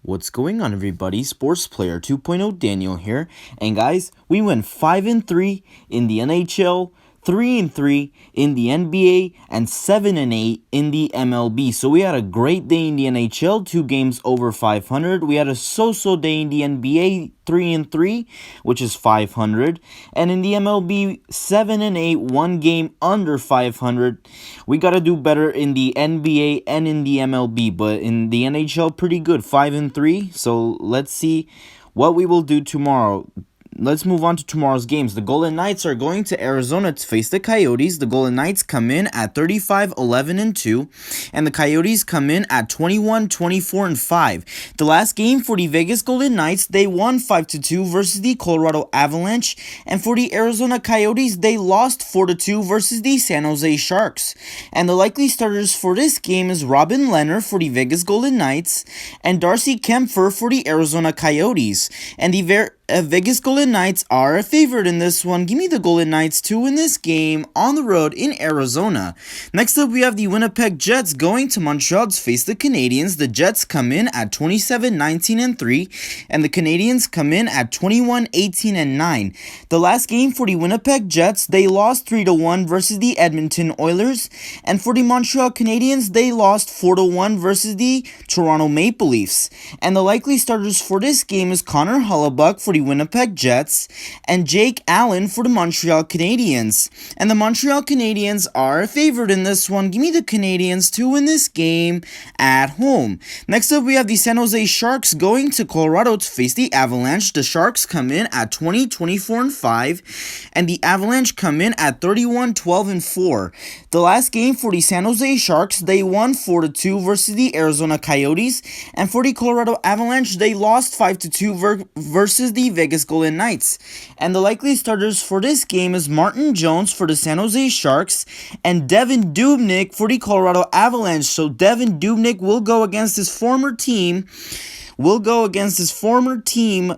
What's going on, everybody? Sports Player 2.0 Daniel here. And guys, we went 5-3 in the NHL, 3-3 in the NBA, and 7-8 in the MLB. So we had a great day in the NHL, 2 games over 500. We had a so-so day in the NBA, 3-3, which is 500. And in the MLB, 7-8, 1 game under 500. We got to do better in the NBA and in the MLB, but in the NHL, pretty good, 5-3. So let's see what we will do tomorrow. Let's move on to tomorrow's games. The Golden Knights are going to Arizona to face the Coyotes. The Golden Knights come in at 35-11-2, and the Coyotes come in at 21-24-5. The last game for the Vegas Golden Knights, they won 5-2 versus the Colorado Avalanche, and for the Arizona Coyotes, they lost 4-2 versus the San Jose Sharks. And the likely starters for this game is Robin Lehner for the Vegas Golden Knights and Darcy Kempfer for the Arizona Coyotes. And the Vegas Golden Knights are a favorite in this one. Give me the Golden Knights to win this game on the road in Arizona. Next up, we have the Winnipeg Jets going to Montreal to face the Canadiens. The Jets come in at 27-19-3, and the Canadiens come in at 21-18-9. The last game for the Winnipeg Jets, they lost 3-1 versus the Edmonton Oilers, and for the Montreal Canadiens, they lost 4-1 versus the Toronto Maple Leafs. And the likely starters for this game is Connor Hellebuyck for the Winnipeg Jets and Jake Allen for the Montreal Canadiens. And the Montreal Canadiens are a favorite in this one. Give me the Canadiens to win this game at home. Next up, we have the San Jose Sharks going to Colorado to face the Avalanche. The Sharks come in at 20-24-5, and the Avalanche come in at 31-12-4. The last game for the San Jose Sharks, they won 4-2 versus the Arizona Coyotes, and for the Colorado Avalanche, they lost 5-2 versus the Vegas Golden Knights. And the likely starters for this game is Martin Jones for the San Jose Sharks and Devan Dubnyk for the Colorado Avalanche. So Devan Dubnyk will go against his former team.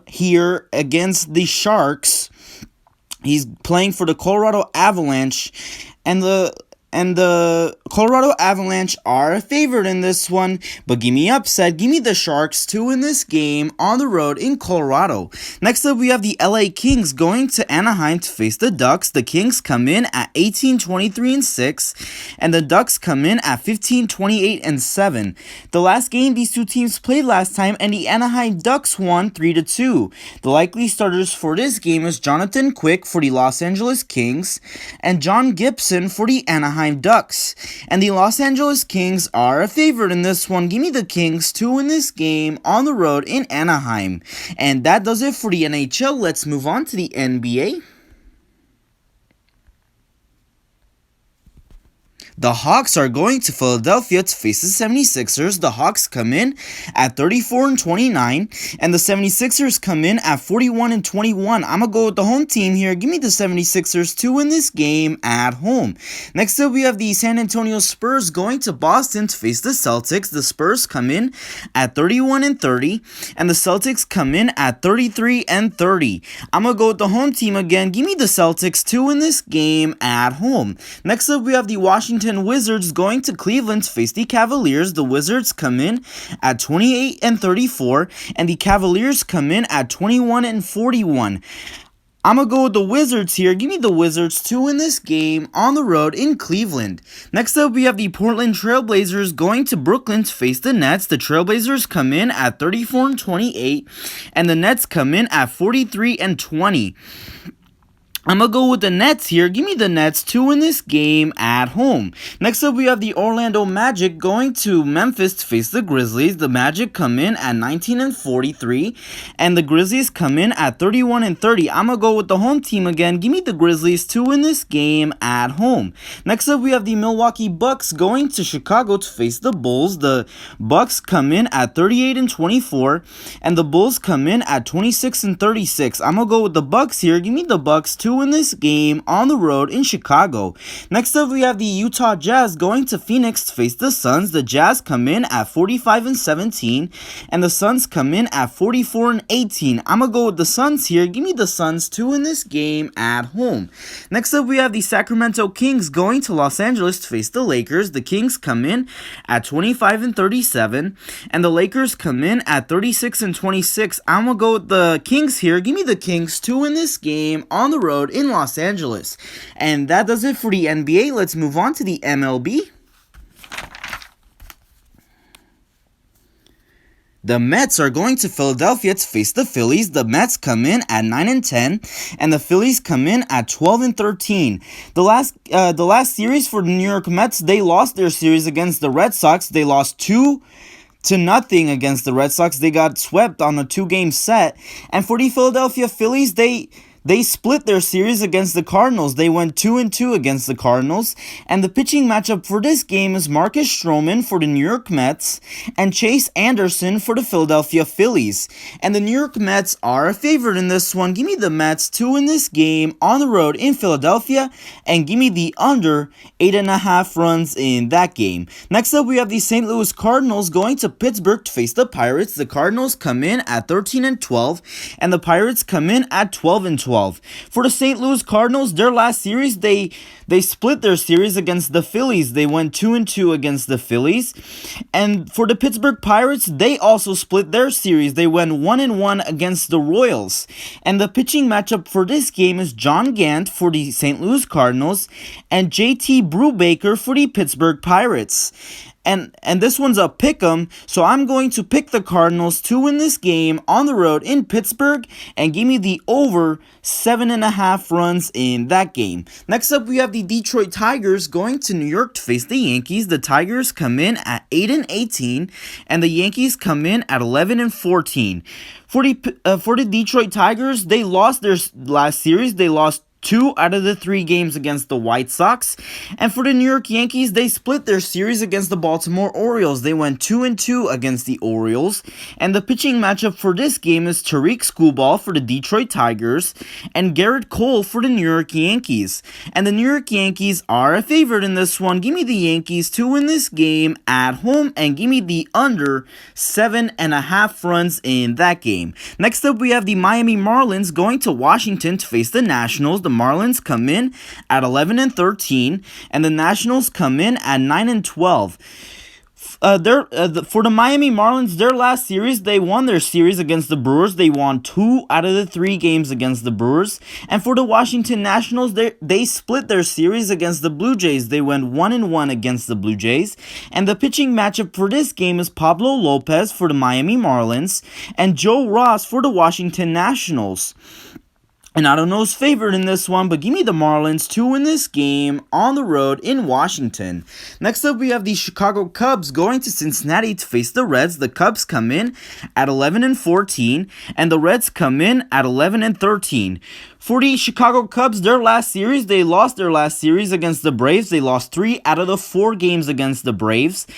Here against the Sharks. He's playing for the Colorado Avalanche, and the Colorado Avalanche are a favorite in this one, but give me upset. Give me the Sharks to win this game on the road in Colorado. Next up, we have the LA Kings going to Anaheim to face the Ducks. The Kings come in at 18-23-6, and the Ducks come in at 15-28-7. The last game these two teams played last time, and the Anaheim Ducks won 3-2. The likely starters for this game is Jonathan Quick for the Los Angeles Kings and John Gibson for the Anaheim Ducks. And the Los Angeles Kings are a favorite in this one. Give me the Kings to win this game on the road in Anaheim. And that does it for the NHL. Let's move on to the NBA. The Hawks are going to Philadelphia to face the 76ers. The Hawks come in at 34-29, and the 76ers come in at 41-21. I'm going to go with the home team here. Give me the 76ers to win this game at home. Next up, we have the San Antonio Spurs going to Boston to face the Celtics. The Spurs come in at 31-30, and the Celtics come in at 33-30. I'm going to go with the home team again. Give me the Celtics to win this game at home. Next up, we have the Washington Wizards going to Cleveland to face the Cavaliers. The Wizards come in at 28-34, and the Cavaliers come in at 21-41. I'm going to go with the Wizards here. Give me the Wizards to win this game on the road in Cleveland. Next up, we have the Portland Trailblazers going to Brooklyn to face the Nets. The Trailblazers come in at 34-28, and the Nets come in at 43-20. I'm going to go with the Nets here. Give me the Nets to win this game at home. Next up, we have the Orlando Magic going to Memphis to face the Grizzlies. The Magic come in at 19-43, and the Grizzlies come in at 31-30. I'm going to go with the home team again. Give me the Grizzlies to win this game at home. Next up, we have the Milwaukee Bucks going to Chicago to face the Bulls. The Bucks come in at 38-24, and the Bulls come in at 26-36. I'm going to go with the Bucks here. Give me the Bucks to to win this game on the road in Chicago. Next up, we have the Utah Jazz going to Phoenix to face the Suns. The Jazz come in at 45-17, and the Suns come in at 44-18. I'm going to go with the Suns here. Give me the Suns to win this game at home. Next up, we have the Sacramento Kings going to Los Angeles to face the Lakers. The Kings come in at 25-37, and the Lakers come in at 36-26. I'm going to go with the Kings here. Give me the Kings to win this game on the road in Los Angeles. And that does it for the NBA. Let's move on to the MLB. The Mets are going to Philadelphia to face the Phillies. The Mets come in at 9-10, and the Phillies come in at 12-13. The last series for the New York Mets, they lost their series against the Red Sox. They lost 2-0 against the Red Sox. They got swept on a 2-game set. And for the Philadelphia Phillies, they split their series against the Cardinals. They went 2-2 against the Cardinals. And the pitching matchup for this game is Marcus Stroman for the New York Mets and Chase Anderson for the Philadelphia Phillies. And the New York Mets are a favorite in this one. Give me the Mets to win this game on the road in Philadelphia, and give me the under 8.5 runs in that game. Next up, we have the St. Louis Cardinals going to Pittsburgh to face the Pirates. The Cardinals come in at 13-12, and the Pirates come in at 12-12. For the St. Louis Cardinals, their last series, they split their series against the Phillies. They went 2-2 against the Phillies. And for the Pittsburgh Pirates, they also split their series. They went 1-1 against the Royals. And the pitching matchup for this game is John Gant for the St. Louis Cardinals and JT Brubaker for the Pittsburgh Pirates. And this one's a pick'em, so I'm going to pick the Cardinals to win this game on the road in Pittsburgh, and give me the over 7.5 runs in that game. Next up, we have the Detroit Tigers going to New York to face the Yankees. The Tigers come in at 8-18, and the Yankees come in at 11-14. For the Detroit Tigers, they lost their last series. They lost 2 out of the 3 games against the White Sox. And for the New York Yankees, they split their series against the Baltimore Orioles. They went 2-2 against the Orioles. And the pitching matchup for this game is Tariq Skubal for the Detroit Tigers and Garrett Cole for the New York Yankees. And the New York Yankees are a favorite in this one. Give me the Yankees to win this game at home, and give me the under 7.5 runs in that game. Next up, we have the Miami Marlins going to Washington to face the Nationals. The Marlins come in at 11-13, and the Nationals come in at 9-12. For the Miami Marlins, their last series, they won their series against the Brewers. They won 2 out of the 3 games against the Brewers. And for the Washington Nationals, they split their series against the Blue Jays. They went 1-1 against the Blue Jays. And the pitching matchup for this game is Pablo Lopez for the Miami Marlins and Joe Ross for the Washington Nationals. And I don't know who's favorite in this one, but give me the Marlins to win this game on the road in Washington. Next up, we have the Chicago Cubs going to Cincinnati to face the Reds. The Cubs come in at 11-14, and the Reds come in at 11-13. For the Chicago Cubs, their last series, they lost their last series against the Braves. They lost 3 out of the 4 games against the Braves.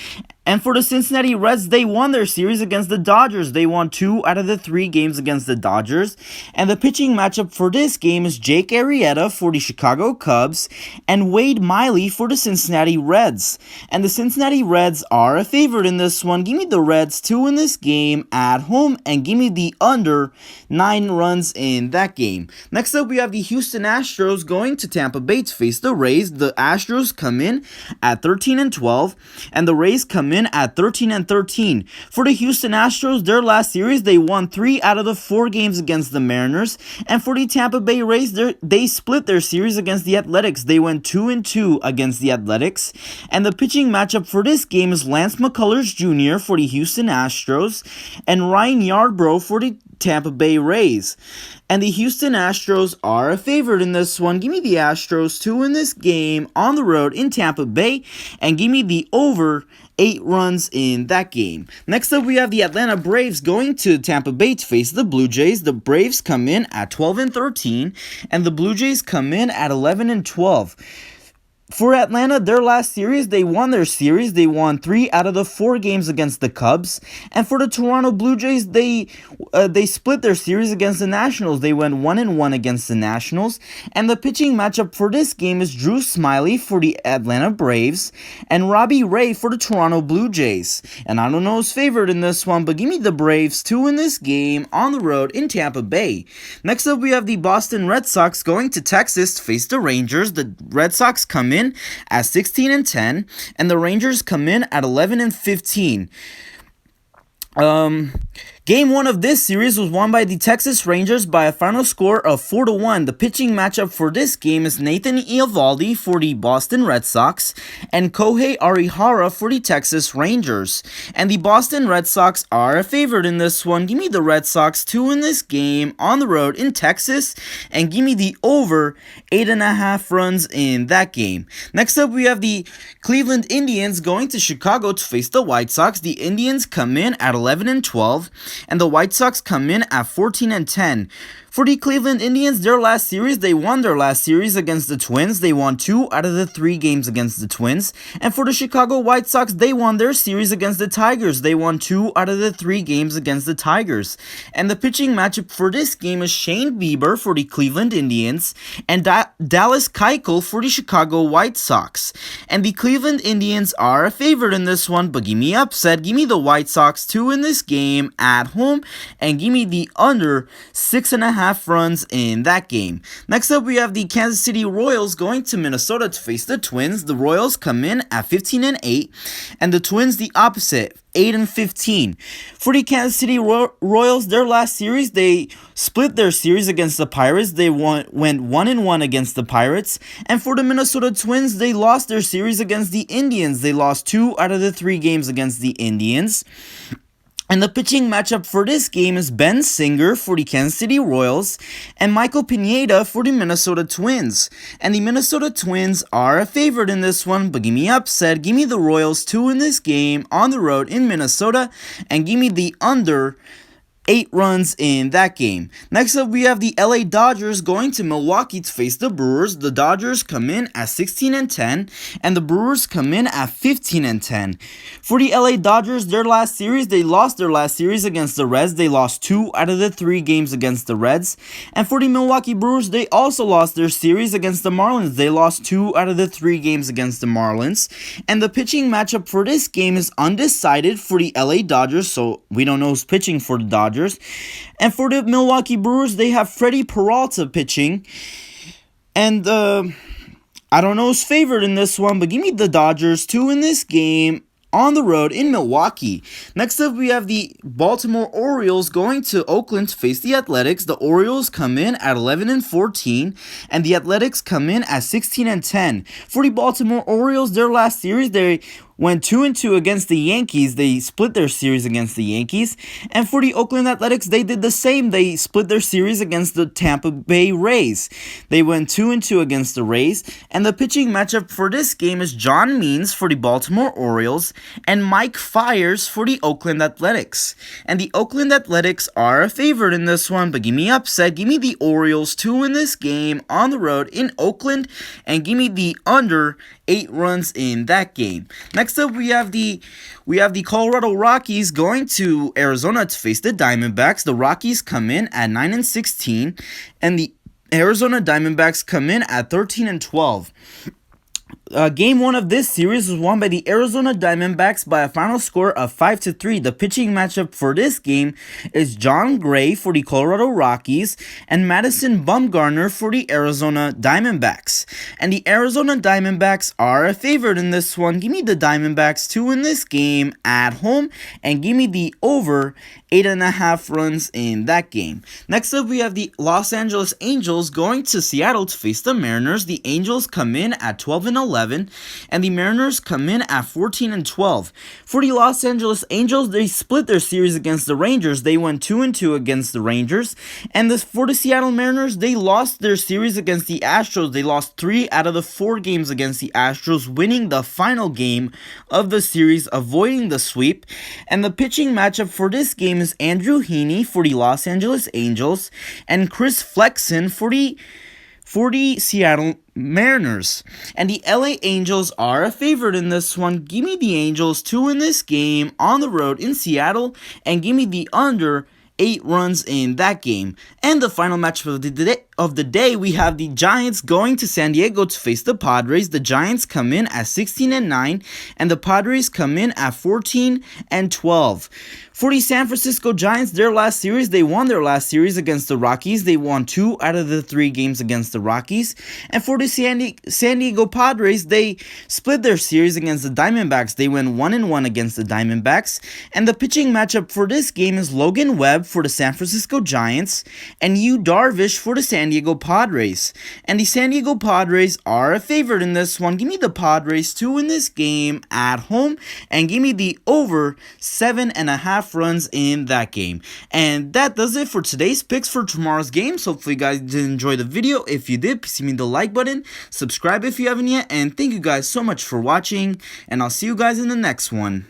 And for the Cincinnati Reds, they won their series against the Dodgers. They won 2 out of the 3 games against the Dodgers. And the pitching matchup for this game is Jake Arrieta for the Chicago Cubs and Wade Miley for the Cincinnati Reds. And the Cincinnati Reds are a favorite in this one. Give me the Reds to win this game at home, and give me the under 9 runs in that game. Next up, we have the Houston Astros going to Tampa Bay to face the Rays. The Astros come in at 13-12, and the Rays come in at 13-13. For the Houston Astros, their last series, they won 3 out of the 4 games against the Mariners. And for the Tampa Bay Rays, they split their series against the Athletics. They went 2-2 against the Athletics. And the pitching matchup for this game is Lance McCullers Jr. for the Houston Astros and Ryan Yarbrough for the Tampa Bay Rays. And the Houston Astros are a favorite in this one. Give me the Astros to win this game on the road in Tampa Bay, and give me the over 8 runs in that game. Next up, we have the Atlanta Braves going to Tampa Bay to face the Blue Jays. The Braves come in at 12-13, and the Blue Jays come in at 11-12. For Atlanta, their last series, they won their series. They won 3 out of the 4 games against the Cubs. And for the Toronto Blue Jays, they split their series against the Nationals. They went 1-1 against the Nationals. And the pitching matchup for this game is Drew Smyly for the Atlanta Braves and Robbie Ray for the Toronto Blue Jays. And I don't know who's favored in this one, but give me the Braves to win this game on the road in Tampa Bay. Next up, we have the Boston Red Sox going to Texas to face the Rangers. The Red Sox come in at 16-10, and the Rangers come in at 11-15. Game 1 of this series was won by the Texas Rangers by a final score of 4-1. The pitching matchup for this game is Nathan Eovaldi for the Boston Red Sox and Kohei Arihara for the Texas Rangers. And the Boston Red Sox are a favorite in this one. Give me the Red Sox to win this game on the road in Texas, and give me the over 8.5 runs in that game. Next up, we have the Cleveland Indians going to Chicago to face the White Sox. The Indians come in at 11-12. And the White Sox come in at 14-10. For the Cleveland Indians, their last series, they won their last series against the Twins. They won 2 out of the 3 games against the Twins. And for the Chicago White Sox, they won their series against the Tigers. They won 2 out of the 3 games against the Tigers. And the pitching matchup for this game is Shane Bieber for the Cleveland Indians and Dallas Keuchel for the Chicago White Sox. And the Cleveland Indians are a favorite in this one, but give me upset. Give me the White Sox to win this game at home, and give me the under 6.5 runs in that game. Next up, we have the Kansas City Royals going to Minnesota to face the Twins. The Royals come in at 15-8, and the Twins the opposite, 8-15. For the Kansas City Royals, their last series, they split their series against the Pirates. They went 1-1 against the Pirates. And for the Minnesota Twins, they lost their series against the Indians. They lost 2 out of the 3 games against the Indians. And the pitching matchup for this game is Ben Singer for the Kansas City Royals and Michael Pineda for the Minnesota Twins. And the Minnesota Twins are a favorite in this one, but give me upset. Give me the Royals to win this game on the road in Minnesota, and give me the under 8 runs in that game. Next up, we have the LA Dodgers going to Milwaukee to face the Brewers. The Dodgers come in at 16-10, and the Brewers come in at 15-10. For the LA Dodgers, their last series, they lost their last series against the Reds. They lost 2 out of the 3 games against the Reds. And for the Milwaukee Brewers, they also lost their series against the Marlins. They lost 2 out of the 3 games against the Marlins. And the pitching matchup for this game is undecided for the LA Dodgers, so we don't know who's pitching for the Dodgers. And for the Milwaukee Brewers, they have Freddie Peralta pitching. And I don't know who's favored in this one, but give me the Dodgers to win this game on the road in Milwaukee. Next up, we have the Baltimore Orioles going to Oakland to face the Athletics. The Orioles come in at 11-14, and the Athletics come in at 16-10. For the Baltimore Orioles, their last series, they went 2-2 against the Yankees. They split their series against the Yankees. And for the Oakland Athletics, they did the same. They split their series against the Tampa Bay Rays. They went 2-2 against the Rays. And the pitching matchup for this game is John Means for the Baltimore Orioles and Mike Fiers for the Oakland Athletics. And the Oakland Athletics are a favorite in this one, but give me upset. Give me the Orioles to win this game on the road in Oakland, and give me the under 8 runs in that game. Next up, we have the Colorado Rockies going to Arizona to face the Diamondbacks. The Rockies come in at 9-16, and the Arizona Diamondbacks come in at 13-12. Game 1 of this series was won by the Arizona Diamondbacks by a final score of 5-3. The pitching matchup for this game is John Gray for the Colorado Rockies and Madison Bumgarner for the Arizona Diamondbacks. And the Arizona Diamondbacks are a favorite in this one. Give me the Diamondbacks to win this game at home, and give me the over 8.5 runs in that game. Next up, we have the Los Angeles Angels going to Seattle to face the Mariners. The Angels come in at 12-11, and the Mariners come in at 14-12. For the Los Angeles Angels, they split their series against the Rangers. They went 2-2 against the Rangers. And for the Seattle Mariners, they lost their series against the Astros. They lost 3 out of the 4 games against the Astros, winning the final game of the series, avoiding the sweep. And the pitching matchup for this game is Andrew Heaney for the Los Angeles Angels and Chris Flexen for for the Seattle Mariners. And the LA Angels are a favorite in this one. Give me the Angels to win this game on the road in Seattle, and give me the under 8 runs in that game. And the final match of the day, we have the Giants going to San Diego to face the Padres. The Giants come in at 16-9, and the Padres come in at 14-12. For the San Francisco Giants, their last series, they won their last series against the Rockies. They won 2 out of the 3 games against the Rockies. And for the San Diego Padres, they split their series against the Diamondbacks. They went 1-1 against the Diamondbacks. And the pitching matchup for this game is Logan Webb for the San Francisco Giants and Yu Darvish for the San Diego Padres. And the San Diego Padres are a favorite in this one. Give me the Padres to win this game at home, and give me the over 7.5 runs in that game. And that does it for today's picks for tomorrow's games. Hopefully you guys did enjoy the video. If you did, please give me the like button, subscribe if you haven't yet, and thank you guys so much for watching, and I'll see you guys in the next one.